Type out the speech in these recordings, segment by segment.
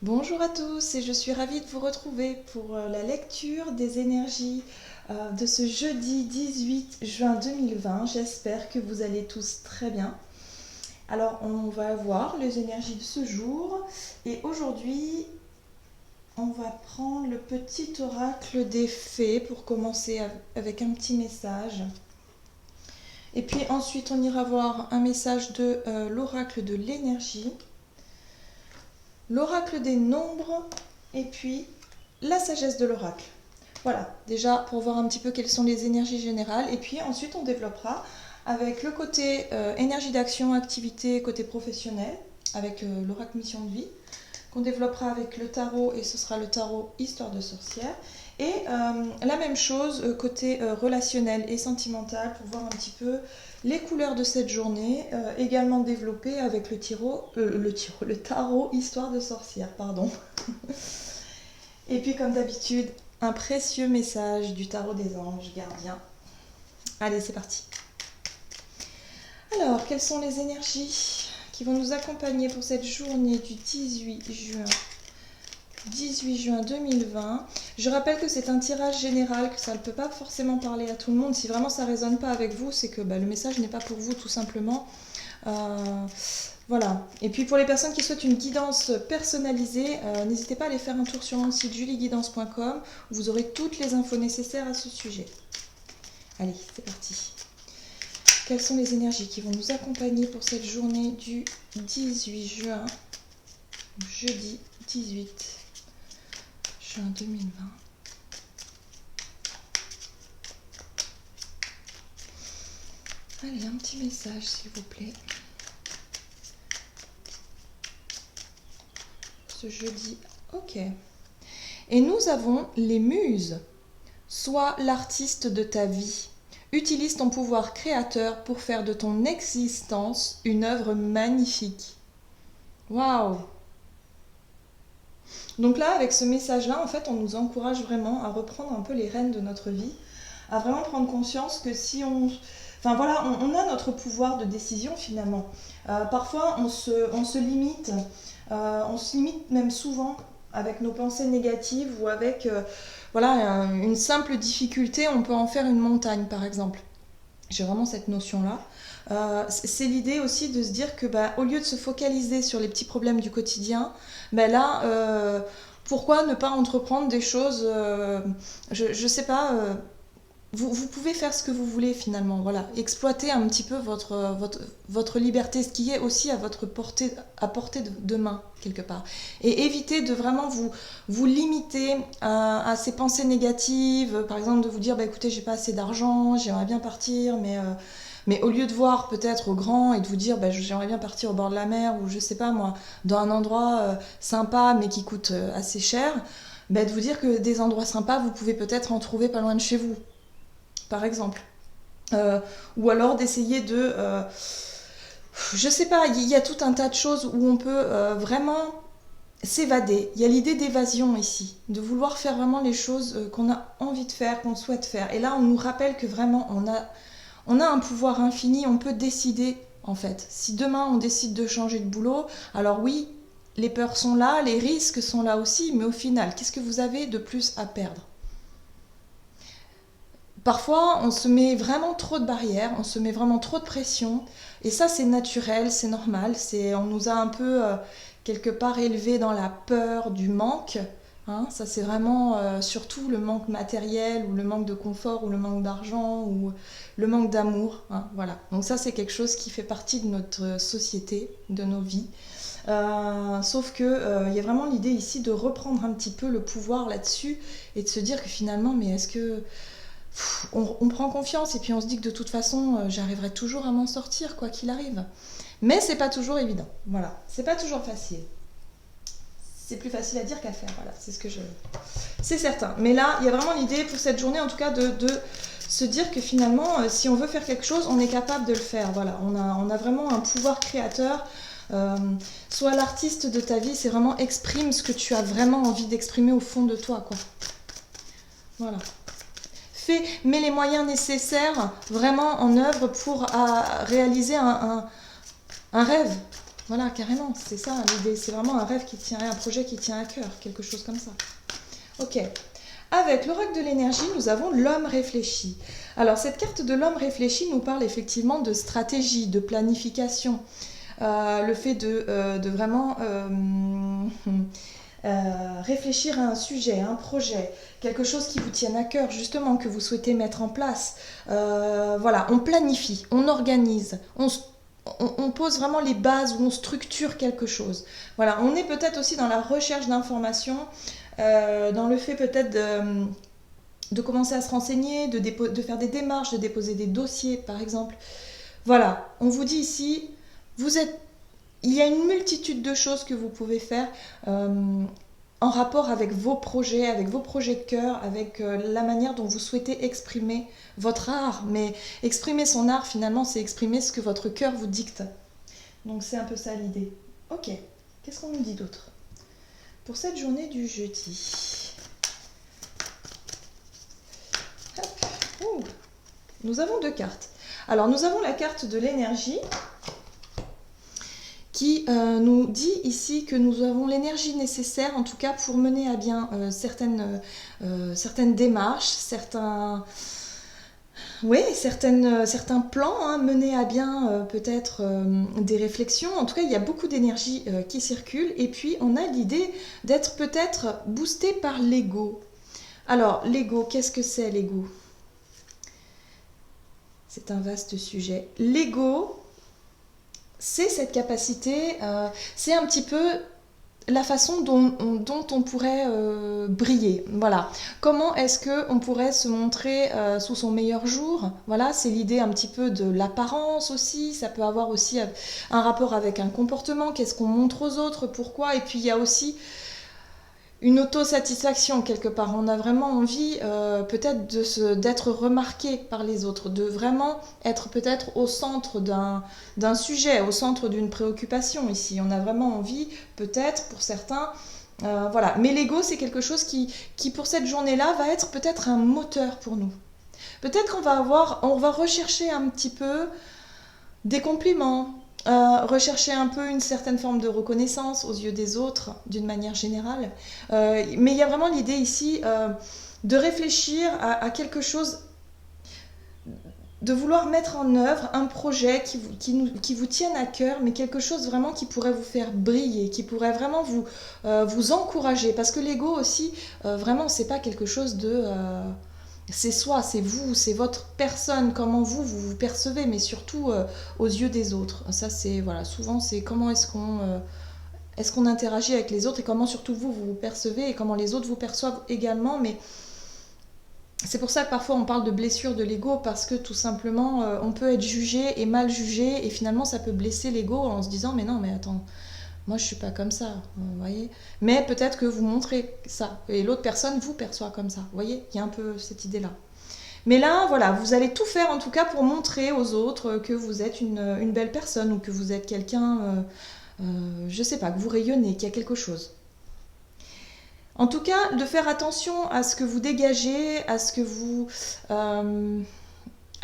Bonjour à tous et je suis ravie de vous retrouver pour la lecture des énergies de ce jeudi 18 juin 2020. J'espère que vous allez tous très bien. Alors on va voir les énergies de ce jour et aujourd'hui on va prendre le petit oracle des fées pour commencer avec un petit message. Et puis ensuite on ira voir un message de l'oracle de l'énergie, l'oracle des nombres et puis la sagesse de l'oracle. Voilà, déjà pour voir un petit peu quelles sont les énergies générales. Et puis ensuite on développera avec le côté énergie d'action, activité, côté professionnel, avec l'oracle mission de vie, qu'on développera avec le tarot, et ce sera le tarot histoire de sorcière. Et la même chose côté relationnel et sentimental pour voir un petit peu les couleurs de cette journée, également développées avec le tarot histoire de sorcière, pardon. Et puis comme d'habitude, un précieux message du tarot des anges gardiens. Allez, c'est parti. Alors, quelles sont les énergies qui vont nous accompagner pour cette journée du 18 juin 2020. Je rappelle que c'est un tirage général, que ça ne peut pas forcément parler à tout le monde. Si vraiment ça ne résonne pas avec vous, c'est que le message n'est pas pour vous tout simplement. Voilà. Et puis pour les personnes qui souhaitent une guidance personnalisée, n'hésitez pas à aller faire un tour sur mon site julieguidance.com où vous aurez toutes les infos nécessaires à ce sujet. Allez, c'est parti. Quelles sont les énergies qui vont nous accompagner pour cette journée du 18 juin, jeudi 18 juin 2020? Allez, un petit message s'il vous plaît. Ce jeudi, ok. Et nous avons les muses. Sois l'artiste de ta vie. Utilise ton pouvoir créateur pour faire de ton existence une œuvre magnifique. Waouh! Donc là, avec ce message-là, en fait, on nous encourage vraiment à reprendre un peu les rênes de notre vie, à vraiment prendre conscience que si on... Enfin voilà, on a notre pouvoir de décision finalement. Parfois, on se limite même souvent avec nos pensées négatives ou avec voilà, une simple difficulté, on peut en faire une montagne par exemple. J'ai vraiment cette notion-là. C'est l'idée aussi de se dire que au lieu de se focaliser sur les petits problèmes du quotidien, pourquoi ne pas entreprendre des choses, je sais pas, vous pouvez faire ce que vous voulez finalement, voilà, exploiter un petit peu votre liberté, ce qui est aussi à votre portée, à portée de main quelque part, et éviter de vraiment vous limiter à ces pensées négatives, par exemple de vous dire écoutez j'ai pas assez d'argent, j'aimerais bien partir, mais au lieu de voir peut-être au grand et de vous dire j'aimerais bien partir au bord de la mer ou je sais pas moi, dans un endroit sympa mais qui coûte assez cher, de vous dire que des endroits sympas vous pouvez peut-être en trouver pas loin de chez vous par exemple. Ou alors d'essayer de... je sais pas, il y a tout un tas de choses où on peut vraiment s'évader. Il y a l'idée d'évasion ici, de vouloir faire vraiment les choses qu'on a envie de faire, qu'on souhaite faire. Et là, on nous rappelle que vraiment, on a un pouvoir infini, on peut décider en fait. Si demain on décide de changer de boulot, alors oui, les peurs sont là, les risques sont là aussi, mais au final, qu'est-ce que vous avez de plus à perdre ? Parfois, on se met vraiment trop de barrières, on se met vraiment trop de pression, et ça c'est naturel, c'est normal, on nous a un peu quelque part élevés dans la peur du manque, hein, ça c'est vraiment surtout le manque matériel, ou le manque de confort, ou le manque d'argent, ou le manque d'amour, hein, voilà. Donc ça c'est quelque chose qui fait partie de notre société, de nos vies. Sauf que y a vraiment l'idée ici de reprendre un petit peu le pouvoir là-dessus, et de se dire que finalement, mais est-ce que... On prend confiance et puis on se dit que de toute façon j'arriverai toujours à m'en sortir quoi qu'il arrive, mais c'est pas toujours évident, voilà, c'est pas toujours facile, c'est plus facile à dire qu'à faire, voilà, c'est certain, mais là il y a vraiment l'idée pour cette journée en tout cas de se dire que finalement si on veut faire quelque chose on est capable de le faire, voilà, on a vraiment un pouvoir créateur. Sois l'artiste de ta vie, c'est vraiment exprime ce que tu as vraiment envie d'exprimer au fond de toi quoi, voilà. Mets les moyens nécessaires vraiment en œuvre pour réaliser un rêve. Voilà, carrément, c'est ça l'idée. C'est vraiment un rêve qui tient, un projet qui tient à cœur, quelque chose comme ça. Ok. Avec l'oracle de l'énergie, nous avons l'homme réfléchi. Alors, cette carte de l'homme réfléchi nous parle effectivement de stratégie, de planification. Le fait de vraiment réfléchir à un sujet, à un projet, quelque chose qui vous tienne à cœur, justement, que vous souhaitez mettre en place. Voilà, on planifie, on organise, on pose vraiment les bases, où on structure quelque chose. Voilà, on est peut-être aussi dans la recherche d'informations, dans le fait peut-être de commencer à se renseigner, de faire des démarches, de déposer des dossiers, par exemple. Voilà, on vous dit ici, il y a une multitude de choses que vous pouvez faire en rapport avec vos projets de cœur, avec la manière dont vous souhaitez exprimer votre art. Mais exprimer son art, finalement, c'est exprimer ce que votre cœur vous dicte. Donc c'est un peu ça l'idée. Ok, qu'est-ce qu'on nous dit d'autre pour cette journée du jeudi? Hop. Nous avons 2 cartes. Alors nous avons la carte de l'énergie qui nous dit ici que nous avons l'énergie nécessaire, en tout cas pour mener à bien certaines démarches, certains plans, mener à bien peut-être des réflexions. En tout cas, il y a beaucoup d'énergie qui circule. Et puis, on a l'idée d'être peut-être boosté par l'ego. Alors, l'ego, qu'est-ce que c'est l'ego? C'est un vaste sujet. L'ego, c'est cette capacité, c'est un petit peu la façon dont on pourrait briller. Voilà. Comment est-ce qu'on pourrait se montrer sous son meilleur jour? Voilà, c'est l'idée un petit peu de l'apparence aussi. Ça peut avoir aussi un rapport avec un comportement. Qu'est-ce qu'on montre aux autres? Pourquoi? Et puis il y a aussi une autosatisfaction quelque part. On a vraiment envie peut-être d'être remarqué par les autres, de vraiment être peut-être au centre d'un sujet, au centre d'une préoccupation ici. On a vraiment envie, peut-être pour certains, voilà. Mais l'ego, c'est quelque chose qui pour cette journée-là va être peut-être un moteur pour nous. Peut-être on va rechercher un petit peu des compliments, rechercher un peu une certaine forme de reconnaissance aux yeux des autres, d'une manière générale. Mais il y a vraiment l'idée ici de réfléchir à quelque chose, de vouloir mettre en œuvre un projet qui vous tienne à cœur, mais quelque chose vraiment qui pourrait vous faire briller, qui pourrait vraiment vous encourager. Parce que l'ego aussi, vraiment, c'est pas quelque chose de... c'est soi, c'est vous, c'est votre personne, comment vous percevez, mais surtout aux yeux des autres. Ça, c'est, voilà, souvent, c'est comment est-ce qu'on interagit avec les autres et comment surtout vous percevez et comment les autres vous perçoivent également. Mais c'est pour ça que parfois on parle de blessure de l'ego, parce que tout simplement, on peut être jugé et mal jugé et finalement ça peut blesser l'ego en se disant mais non, mais attends, moi je suis pas comme ça, vous voyez. Mais peut-être que vous montrez ça et l'autre personne vous perçoit comme ça, vous voyez, il y a un peu cette idée-là. Mais là, voilà, vous allez tout faire en tout cas pour montrer aux autres que vous êtes une belle personne ou que vous êtes quelqu'un, je sais pas, que vous rayonnez, qu'il y a quelque chose. En tout cas, de faire attention à ce que vous dégagez, à ce que vous... à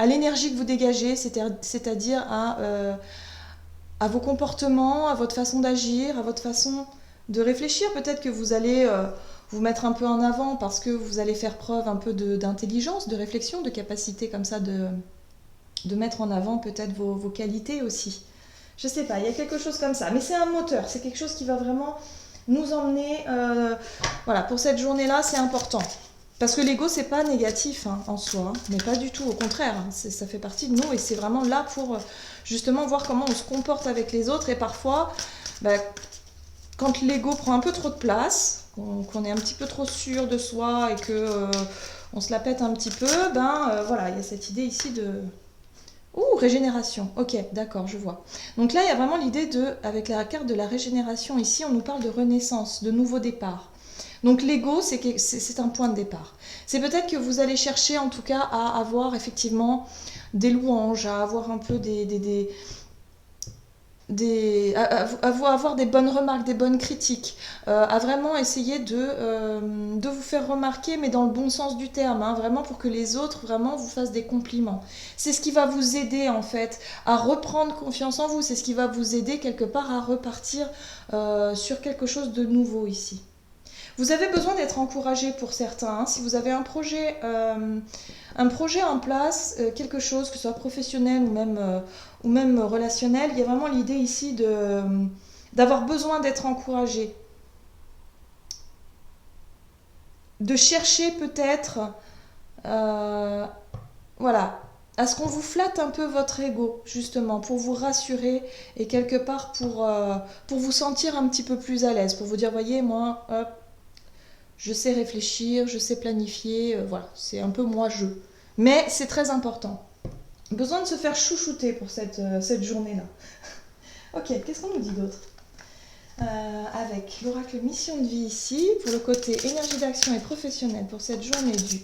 l'énergie que vous dégagez, c'est-à-dire à vos comportements, à votre façon d'agir, à votre façon de réfléchir. Peut-être que vous allez vous mettre un peu en avant parce que vous allez faire preuve un peu d'intelligence, de réflexion, de capacité comme ça de mettre en avant peut-être vos qualités aussi. Je sais pas, il y a quelque chose comme ça. Mais c'est un moteur, c'est quelque chose qui va vraiment nous emmener... voilà, pour cette journée-là, c'est important. Parce que l'ego, c'est pas négatif en soi, mais pas du tout, au contraire, ça fait partie de nous et c'est vraiment là pour justement voir comment on se comporte avec les autres. Et parfois, quand l'ego prend un peu trop de place, qu'on est un petit peu trop sûr de soi et que on se la pète un petit peu, voilà, il y a cette idée ici de... Ouh, régénération, ok, d'accord, je vois. Donc là, il y a vraiment l'idée avec la carte de la régénération, ici, on nous parle de renaissance, de nouveau départ. Donc l'ego, c'est un point de départ. C'est peut-être que vous allez chercher en tout cas à avoir effectivement des louanges, à avoir un peu avoir des bonnes remarques, des bonnes critiques, à vraiment essayer de vous faire remarquer, mais dans le bon sens du terme, hein, vraiment pour que les autres vraiment vous fassent des compliments. C'est ce qui va vous aider en fait à reprendre confiance en vous, c'est ce qui va vous aider quelque part à repartir sur quelque chose de nouveau ici. Vous avez besoin d'être encouragé pour certains, hein. Si vous avez un projet en place, quelque chose, que ce soit professionnel ou même relationnel, il y a vraiment l'idée ici d'avoir besoin d'être encouragé. De chercher peut-être, voilà, à ce qu'on vous flatte un peu votre ego, justement, pour vous rassurer et quelque part pour vous sentir un petit peu plus à l'aise, pour vous dire, voyez, moi, hop, je sais réfléchir, je sais planifier, voilà, c'est un peu moi-je. Mais c'est très important. Besoin de se faire chouchouter pour cette journée-là. Ok, qu'est-ce qu'on nous dit d'autre avec l'oracle mission de vie ici, pour le côté énergie d'action et professionnelle pour cette journée du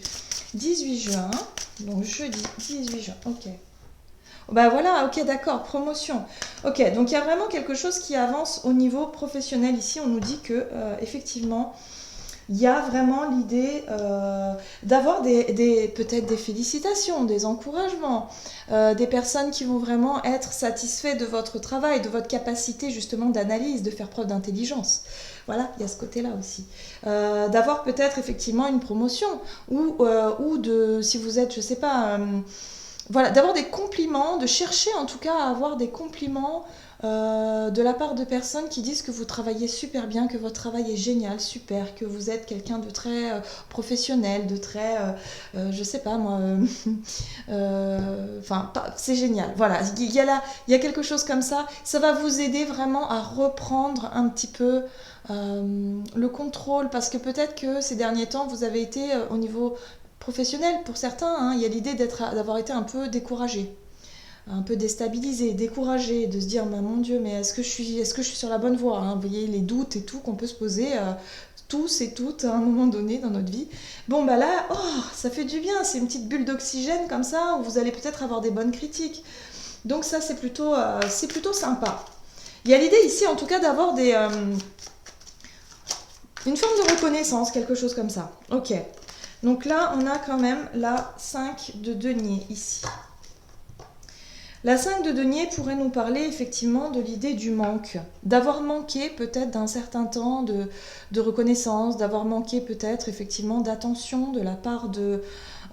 18 juin, donc jeudi 18 juin, ok. Bah voilà, ok, d'accord, promotion. Ok, donc il y a vraiment quelque chose qui avance au niveau professionnel ici, on nous dit que, effectivement, il y a vraiment l'idée d'avoir peut-être des félicitations, des encouragements, des personnes qui vont vraiment être satisfaites de votre travail, de votre capacité justement d'analyse, de faire preuve d'intelligence. Voilà, il y a ce côté-là aussi. D'avoir peut-être effectivement une promotion ou si vous êtes, je sais pas, voilà, d'avoir des compliments, de chercher en tout cas à avoir des compliments de la part de personnes qui disent que vous travaillez super bien, que votre travail est génial, super, que vous êtes quelqu'un de très professionnel, de très, je sais pas moi, enfin, c'est génial. Voilà, il y a quelque chose comme ça. Ça va vous aider vraiment à reprendre un petit peu le contrôle, parce que peut-être que ces derniers temps, vous avez été au niveau professionnel, pour certains, hein, il y a l'idée d'avoir été un peu découragé, un peu déstabilisé, découragé, de se dire mon Dieu, mais est-ce que je suis sur la bonne voie, hein. Vous voyez les doutes et tout qu'on peut se poser tous et toutes à un moment donné dans notre vie. Bon bah là, oh, ça fait du bien, c'est une petite bulle d'oxygène comme ça où vous allez peut-être avoir des bonnes critiques. Donc ça c'est plutôt sympa. Il y a l'idée ici en tout cas d'avoir une forme de reconnaissance, quelque chose comme ça. Ok. Donc là, on a quand même la 5 de denier ici. La 5 de denier pourrait nous parler effectivement de l'idée du manque, d'avoir manqué peut-être d'un certain temps de reconnaissance, d'avoir manqué peut-être effectivement d'attention de la part de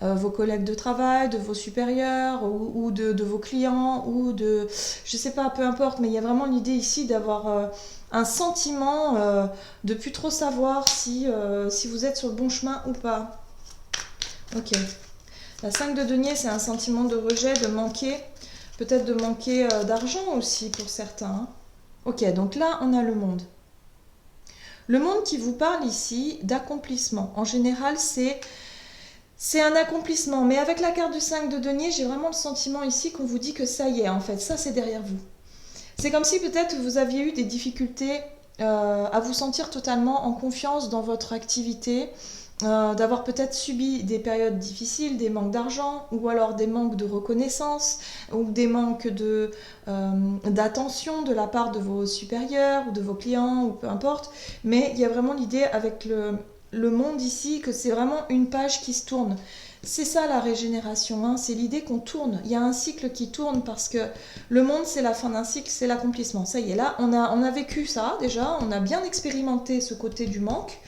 vos collègues de travail, de vos supérieurs ou de vos clients ou de, je sais pas, peu importe, mais il y a vraiment l'idée ici d'avoir un sentiment de plus trop savoir si vous êtes sur le bon chemin ou pas. Ok. La 5 de denier, c'est un sentiment de rejet, de manquer, peut-être de manquer d'argent aussi pour certains, hein. Ok, donc là, on a le monde. Le monde qui vous parle ici d'accomplissement. En général, c'est un accomplissement. Mais avec la carte du 5 de denier, j'ai vraiment le sentiment ici qu'on vous dit que ça y est, en fait. Ça, c'est derrière vous. C'est comme si peut-être vous aviez eu des difficultés à vous sentir totalement en confiance dans votre activité, d'avoir peut-être subi des périodes difficiles, des manques d'argent, ou alors des manques de reconnaissance, ou des manques d'attention de la part de vos supérieurs, ou de vos clients, ou peu importe. Mais il y a vraiment l'idée avec le monde ici, que c'est vraiment une page qui se tourne. C'est ça la régénération, hein, c'est l'idée qu'on tourne. Il y a un cycle qui tourne parce que le monde, c'est la fin d'un cycle, c'est l'accomplissement. Ça y est, là, on a vécu ça déjà, on a bien expérimenté ce côté du manque.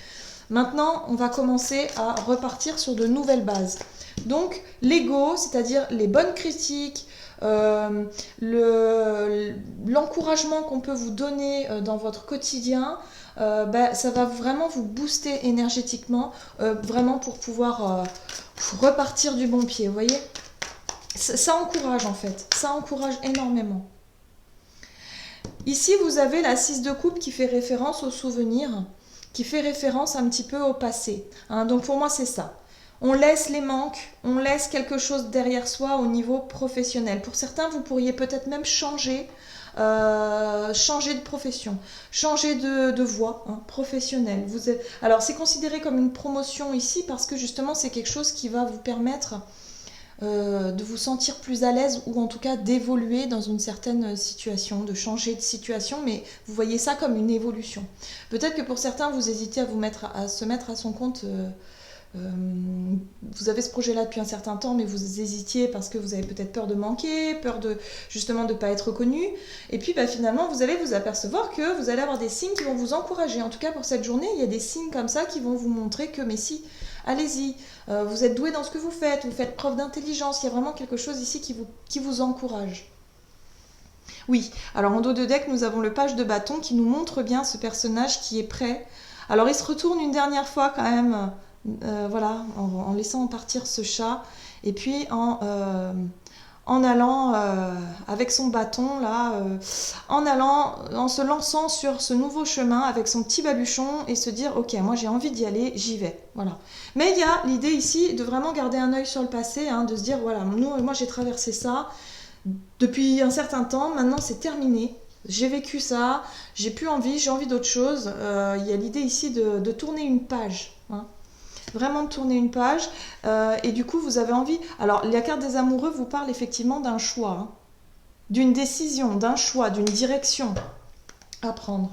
Maintenant, on va commencer à repartir sur de nouvelles bases. Donc, l'ego, c'est-à-dire les bonnes critiques, l'encouragement qu'on peut vous donner dans votre quotidien, ça va vraiment vous booster énergétiquement, vraiment pour pouvoir repartir du bon pied, vous voyez ? Ça encourage en fait, ça encourage énormément. Ici, vous avez la 6 de coupe qui fait référence aux souvenirs, qui fait référence un petit peu au passé, hein. Donc pour moi, c'est ça. On laisse les manques, on laisse quelque chose derrière soi au niveau professionnel. Pour certains, vous pourriez peut-être même changer de profession, changer de voie, hein, professionnelle. Alors c'est considéré comme une promotion ici parce que justement c'est quelque chose qui va vous permettre de vous sentir plus à l'aise ou en tout cas d'évoluer dans une certaine situation, de changer de situation, mais vous voyez ça comme une évolution. Peut-être que pour certains, vous hésitez à se mettre à son compte. Vous avez ce projet-là depuis un certain temps, mais vous hésitiez parce que vous avez peut-être peur de manquer, peur de justement de ne pas être reconnu. Et puis finalement, vous allez vous apercevoir que vous allez avoir des signes qui vont vous encourager. En tout cas, pour cette journée, il y a des signes comme ça qui vont vous montrer que, mais si, allez-y, vous êtes doué dans ce que vous faites preuve d'intelligence. Il y a vraiment quelque chose ici qui vous encourage. Oui, alors en dos de deck, nous avons le page de bâton qui nous montre bien ce personnage qui est prêt. Alors il se retourne une dernière fois quand même. Voilà, en laissant partir ce chat, et puis en allant avec son bâton là, en se lançant sur ce nouveau chemin avec son petit baluchon et se dire ok, moi j'ai envie d'y aller, j'y vais. Voilà. Mais il y a l'idée ici de vraiment garder un œil sur le passé, hein, de se dire voilà, moi j'ai traversé ça depuis un certain temps, maintenant c'est terminé. J'ai vécu ça, j'ai plus envie, j'ai envie d'autre chose. Il y a l'idée ici de tourner une page. Hein. Vraiment de tourner une page et du coup vous avez envie, alors la carte des amoureux vous parle effectivement d'un choix, hein, d'une décision, d'un choix, d'une direction à prendre,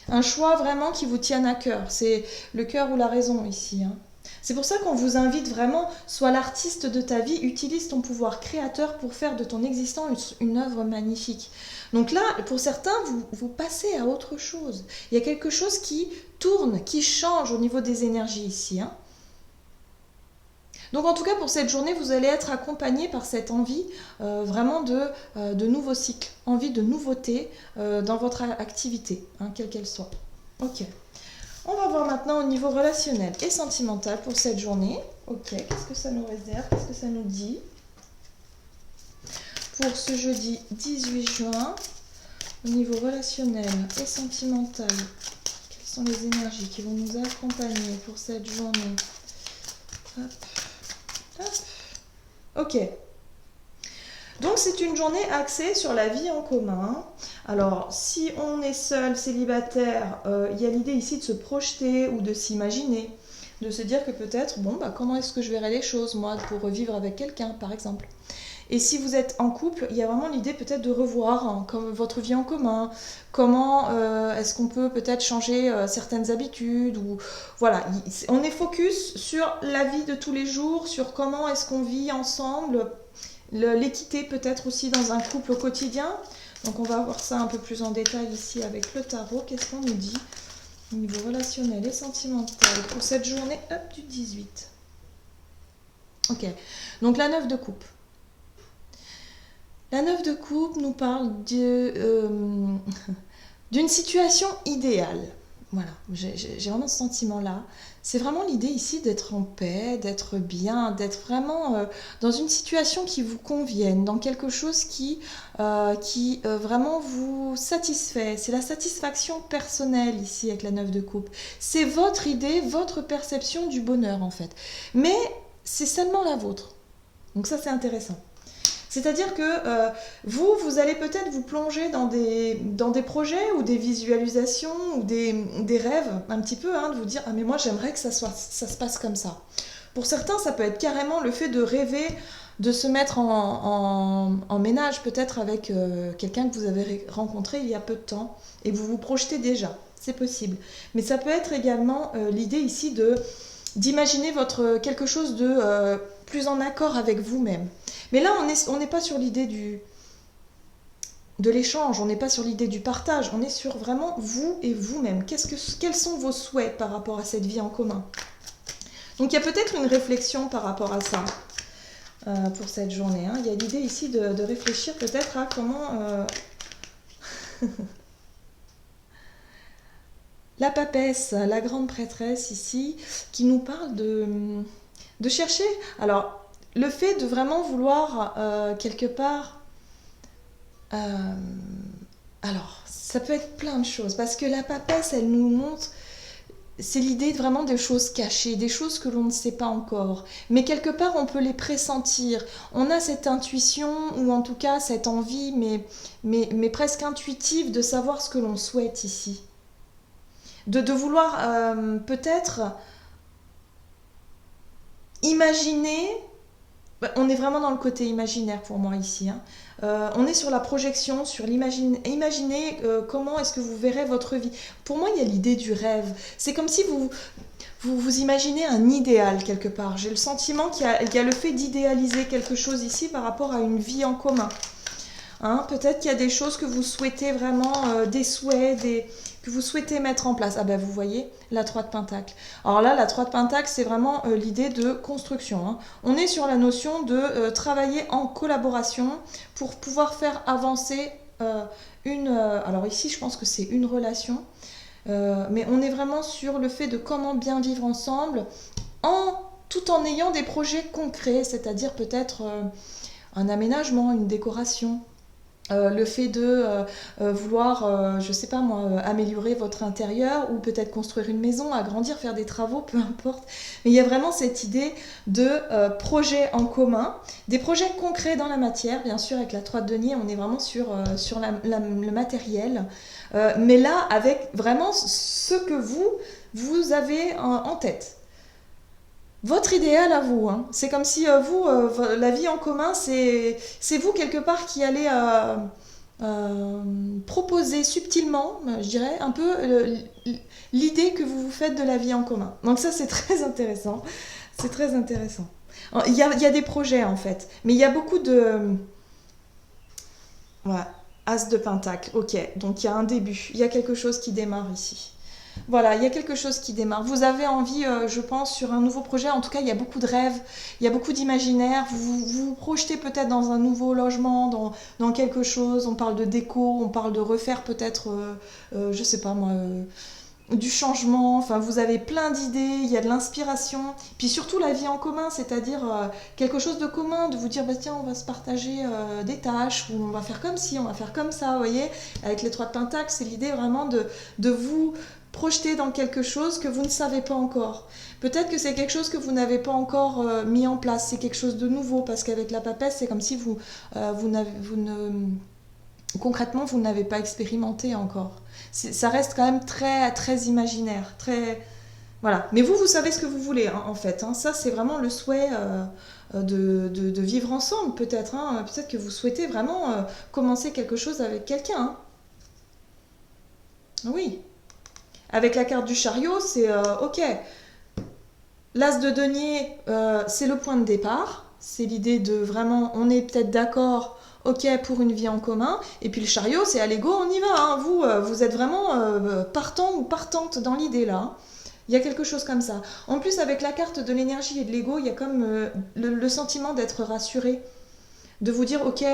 un choix vraiment qui vous tienne à cœur, c'est le cœur ou la raison ici, hein. C'est pour ça qu'on vous invite vraiment, sois l'artiste de ta vie, utilise ton pouvoir créateur pour faire de ton existence une œuvre magnifique. Donc là, pour certains, vous passez à autre chose. Il y a quelque chose qui tourne, qui change au niveau des énergies ici. Hein. Donc en tout cas, pour cette journée, vous allez être accompagné par cette envie vraiment de nouveaux cycles, envie de nouveauté dans votre activité, hein, quelle qu'elle soit. Ok. On va voir maintenant au niveau relationnel et sentimental pour cette journée. Ok, qu'est-ce que ça nous réserve? Qu'est-ce que ça nous dit? Pour ce jeudi 18 juin, au niveau relationnel et sentimental, quelles sont les énergies qui vont nous accompagner pour cette journée? Hop, hop. Ok. Donc c'est une journée axée sur la vie en commun. Alors si on est seul, célibataire, il y a l'idée ici de se projeter ou de s'imaginer, de se dire que peut-être, bon, comment est-ce que je verrai les choses, moi, pour vivre avec quelqu'un, par exemple. Et si vous êtes en couple, il y a vraiment l'idée peut-être de revoir hein, comme votre vie en commun, comment est-ce qu'on peut peut-être changer certaines habitudes, ou voilà, on est focus sur la vie de tous les jours, sur comment est-ce qu'on vit ensemble, l'équité peut-être aussi dans un couple au quotidien. Donc on va voir ça un peu plus en détail ici avec le tarot. Qu'est-ce qu'on nous dit au niveau relationnel et sentimental pour cette journée du 18. Ok, donc la 9 de coupe. La 9 de coupe nous parle d'une situation idéale. Voilà, j'ai vraiment ce sentiment-là. C'est vraiment l'idée ici d'être en paix, d'être bien, d'être vraiment dans une situation qui vous convienne, dans quelque chose qui vraiment vous satisfait. C'est la satisfaction personnelle ici avec la 9 de coupe. C'est votre idée, votre perception du bonheur en fait. Mais c'est seulement la vôtre. Donc ça c'est intéressant. C'est-à-dire que vous allez peut-être vous plonger dans des projets ou des visualisations ou des rêves, un petit peu, hein, de vous dire « Ah mais moi j'aimerais que ça se passe comme ça ». Pour certains, ça peut être carrément le fait de rêver, de se mettre en ménage peut-être avec quelqu'un que vous avez rencontré il y a peu de temps et vous vous projetez déjà, c'est possible. Mais ça peut être également l'idée ici d'imaginer quelque chose de plus en accord avec vous-même. Mais là, on n'est pas sur l'idée de l'échange, on n'est pas sur l'idée du partage, on est sur vraiment vous et vous-même. Quels sont vos souhaits par rapport à cette vie en commun? Donc il y a peut-être une réflexion par rapport à ça pour cette journée. Hein. Il y a l'idée ici de réfléchir peut-être à comment... La papesse, la grande prêtresse ici, qui nous parle de chercher... Alors, le fait de vraiment vouloir quelque part... alors, ça peut être plein de choses, parce que la papesse, elle nous montre... C'est l'idée vraiment des choses cachées, des choses que l'on ne sait pas encore. Mais quelque part, on peut les pressentir. On a cette intuition, ou en tout cas cette envie, mais presque intuitive, de savoir ce que l'on souhaite ici. De vouloir peut-être imaginer Bah, on est vraiment dans le côté imaginaire pour moi ici, hein. On est sur la projection, sur l'imaginer. Imaginez comment est-ce que vous verrez votre vie. Pour moi, il y a l'idée du rêve. C'est comme si vous imaginez un idéal quelque part. J'ai le sentiment qu'il y a le fait d'idéaliser quelque chose ici par rapport à une vie en commun. Hein, peut-être qu'il y a des choses que vous souhaitez vraiment, des souhaits, que vous souhaitez mettre en place. Ah ben vous voyez, la 3 de Pentacle. Alors là, la 3 de Pentacle, c'est vraiment l'idée de construction, hein. On est sur la notion de travailler en collaboration pour pouvoir faire avancer alors ici, je pense que c'est une relation, mais on est vraiment sur le fait de comment bien vivre ensemble, tout en ayant des projets concrets, c'est-à-dire peut-être un aménagement, une décoration. Le fait de vouloir, je sais pas moi, améliorer votre intérieur ou peut-être construire une maison, agrandir, faire des travaux, peu importe. Mais il y a vraiment cette idée de projets en commun, des projets concrets dans la matière. Bien sûr, avec la 3 de denier, on est vraiment sur le matériel. Mais là, avec vraiment ce que vous avez en tête. Votre idéal à vous, hein. C'est comme si la vie en commun, c'est vous quelque part qui allez proposer subtilement, je dirais, un peu l'idée que vous vous faites de la vie en commun. Donc ça, c'est très intéressant. C'est très intéressant. Il y a des projets en fait, mais il y a beaucoup de... Voilà, As de Pentacle, ok. Donc il y a un début, il y a quelque chose qui démarre ici. Voilà, il y a quelque chose qui démarre. Vous avez envie, je pense, sur un nouveau projet. En tout cas, il y a beaucoup de rêves, il y a beaucoup d'imaginaire. Vous projetez peut-être dans un nouveau logement, dans quelque chose. On parle de déco, on parle de refaire peut-être, je sais pas moi, du changement. Enfin, vous avez plein d'idées, il y a de l'inspiration. Puis surtout la vie en commun, c'est-à-dire quelque chose de commun, de vous dire, bah, tiens, on va se partager des tâches, ou on va faire comme ci, on va faire comme ça, vous voyez. Avec les 3 de Pentacle, c'est l'idée vraiment de vous projeter dans quelque chose que vous ne savez pas encore. Peut-être que c'est quelque chose que vous n'avez pas encore mis en place, c'est quelque chose de nouveau, parce qu'avec la papesse, c'est comme si concrètement, vous n'avez pas expérimenté encore. Ça reste quand même très, très imaginaire, très... Voilà. Mais vous savez ce que vous voulez, hein, en fait, hein. Ça, c'est vraiment le souhait de vivre ensemble, peut-être, hein. Peut-être que vous souhaitez vraiment commencer quelque chose avec quelqu'un, hein. Oui. Avec la carte du chariot, c'est ok. L'as de denier, c'est le point de départ. C'est l'idée de vraiment, on est peut-être d'accord, ok, pour une vie en commun. Et puis le chariot, c'est allez go, on y va, hein. Vous êtes vraiment partant ou partante dans l'idée là. Il y a quelque chose comme ça. En plus, avec la carte de l'énergie et de l'ego, il y a comme le sentiment d'être rassuré. De vous dire, ok,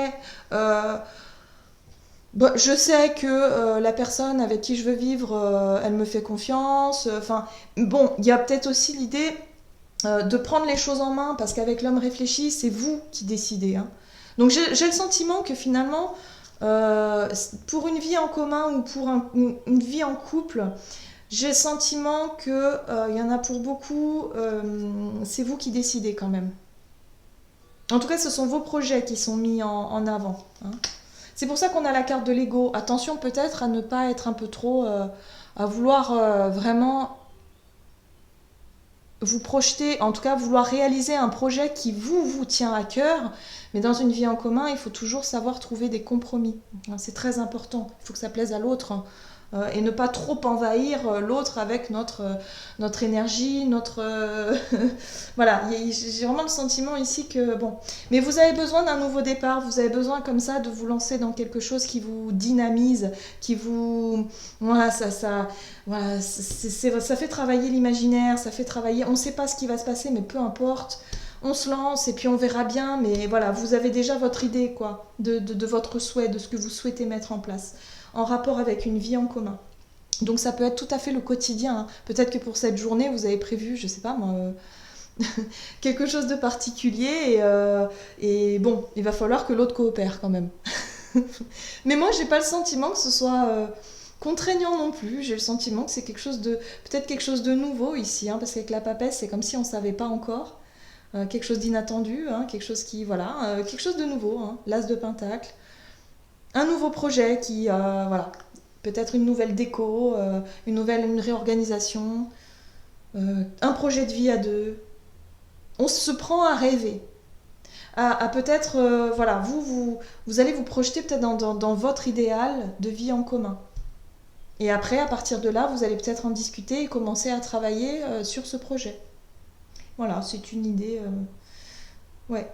bon, je sais que la personne avec qui je veux vivre, elle me fait confiance. Enfin, bon, il y a peut-être aussi l'idée de prendre les choses en main, parce qu'avec l'homme réfléchi, c'est vous qui décidez, hein. Donc j'ai le sentiment que finalement, pour une vie en commun ou pour une vie en couple, j'ai le sentiment que y en a pour beaucoup, c'est vous qui décidez quand même. En tout cas, ce sont vos projets qui sont mis en avant, hein. C'est pour ça qu'on a la carte de l'ego. Attention peut-être à ne pas être un peu trop... à vouloir vraiment vous projeter, en tout cas vouloir réaliser un projet qui vous tient à cœur. Mais dans une vie en commun, il faut toujours savoir trouver des compromis. C'est très important. Il faut que ça plaise à l'autre, hein. Et ne pas trop envahir l'autre avec notre énergie, voilà, j'ai vraiment le sentiment ici que... Bon, mais vous avez besoin d'un nouveau départ, vous avez besoin comme ça de vous lancer dans quelque chose qui vous dynamise, qui vous... Voilà, voilà, ça fait travailler l'imaginaire, ça fait travailler... On ne sait pas ce qui va se passer, mais peu importe. On se lance et puis on verra bien, mais voilà, vous avez déjà votre idée, quoi, de votre souhait, de ce que vous souhaitez mettre en place, en rapport avec une vie en commun. Donc ça peut être tout à fait le quotidien, hein. Peut-être que pour cette journée, vous avez prévu, je sais pas moi, quelque chose de particulier et bon, il va falloir que l'autre coopère quand même. Mais moi, j'ai pas le sentiment que ce soit contraignant non plus. J'ai le sentiment que c'est peut-être quelque chose de nouveau ici, hein, parce qu'avec la papesse, c'est comme si on savait pas encore. Quelque chose d'inattendu, hein, quelque chose qui, voilà, quelque chose de nouveau, hein, l'as de Pentacle. Un nouveau projet qui, voilà, peut-être une nouvelle déco, une réorganisation, un projet de vie à deux. On se prend à rêver. à peut-être, voilà, vous allez vous projeter peut-être dans votre idéal de vie en commun. Et après, à partir de là, vous allez peut-être en discuter et commencer à travailler sur ce projet. Voilà, c'est une idée. Ouais.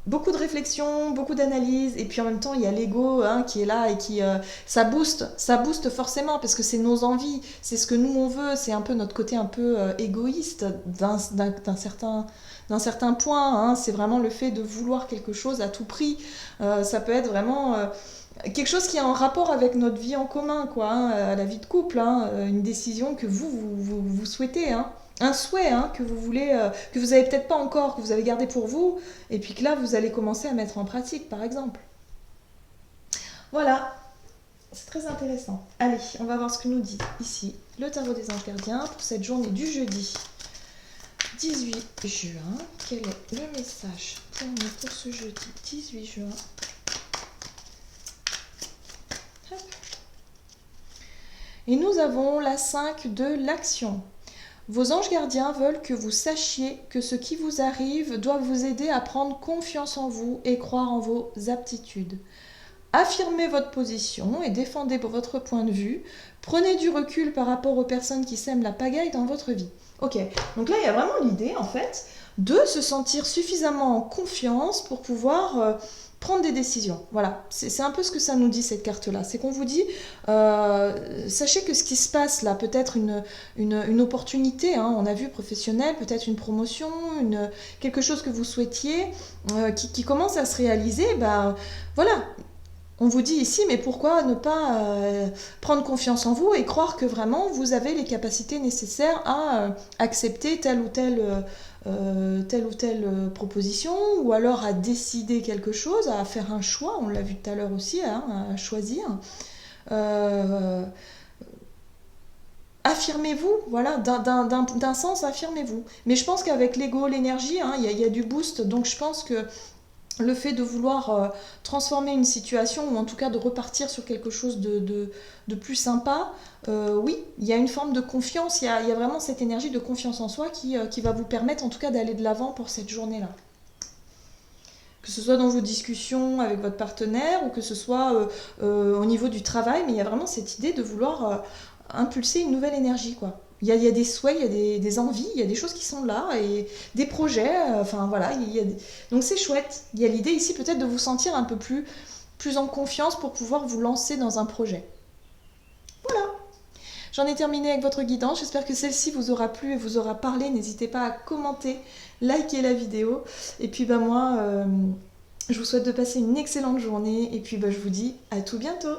Beaucoup de réflexion, beaucoup d'analyse, et puis en même temps il y a l'ego hein, qui est là et qui ça booste forcément parce que c'est nos envies, c'est ce que nous on veut, c'est un peu notre côté un peu égoïste d'un certain point. Hein. C'est vraiment le fait de vouloir quelque chose à tout prix. Ça peut être vraiment quelque chose qui est en rapport avec notre vie en commun, quoi, hein, la vie de couple, hein, une décision que vous souhaitez. Hein. Un souhait hein, que vous voulez, que vous avez peut-être pas encore, que vous avez gardé pour vous, et puis que là vous allez commencer à mettre en pratique, par exemple. Voilà, c'est très intéressant. Allez, on va voir ce que nous dit ici le tarot des anges gardiens pour cette journée du jeudi 18 juin. Quel est le message pour nous pour ce jeudi 18 juin? Hop. Et nous avons la 5 de l'action. Vos anges gardiens veulent que vous sachiez que ce qui vous arrive doit vous aider à prendre confiance en vous et croire en vos aptitudes. Affirmez votre position et défendez votre point de vue. Prenez du recul par rapport aux personnes qui sèment la pagaille dans votre vie. Ok, donc là il y a vraiment l'idée en fait de se sentir suffisamment en confiance pour pouvoir prendre des décisions. Voilà, c'est un peu ce que ça nous dit cette carte-là. C'est qu'on vous dit, sachez que ce qui se passe là, peut-être une opportunité, hein, on a vu professionnelle, peut-être une promotion, quelque chose que vous souhaitiez, qui commence à se réaliser, ben voilà. On vous dit ici, mais pourquoi ne pas prendre confiance en vous et croire que vraiment vous avez les capacités nécessaires à accepter telle ou telle proposition, ou alors à décider quelque chose, à faire un choix, on l'a vu tout à l'heure aussi, hein, à choisir. Affirmez-vous, voilà, d'un sens, affirmez-vous. Mais je pense qu'avec l'ego, l'énergie, hein, y a du boost, donc je pense que le fait de vouloir transformer une situation, ou en tout cas de repartir sur quelque chose de plus sympa, oui, il y a une forme de confiance, il y a vraiment cette énergie de confiance en soi qui va vous permettre en tout cas d'aller de l'avant pour cette journée-là. Que ce soit dans vos discussions avec votre partenaire, ou que ce soit au niveau du travail, mais il y a vraiment cette idée de vouloir impulser une nouvelle énergie, quoi. Il y a des souhaits, il y a des envies, il y a des choses qui sont là, et des projets, enfin voilà, donc c'est chouette. Il y a l'idée ici peut-être de vous sentir un peu plus en confiance pour pouvoir vous lancer dans un projet. Voilà. J'en ai terminé avec votre guidance, j'espère que celle-ci vous aura plu et vous aura parlé. N'hésitez pas à commenter, liker la vidéo, et puis moi, je vous souhaite de passer une excellente journée, et puis je vous dis à tout bientôt.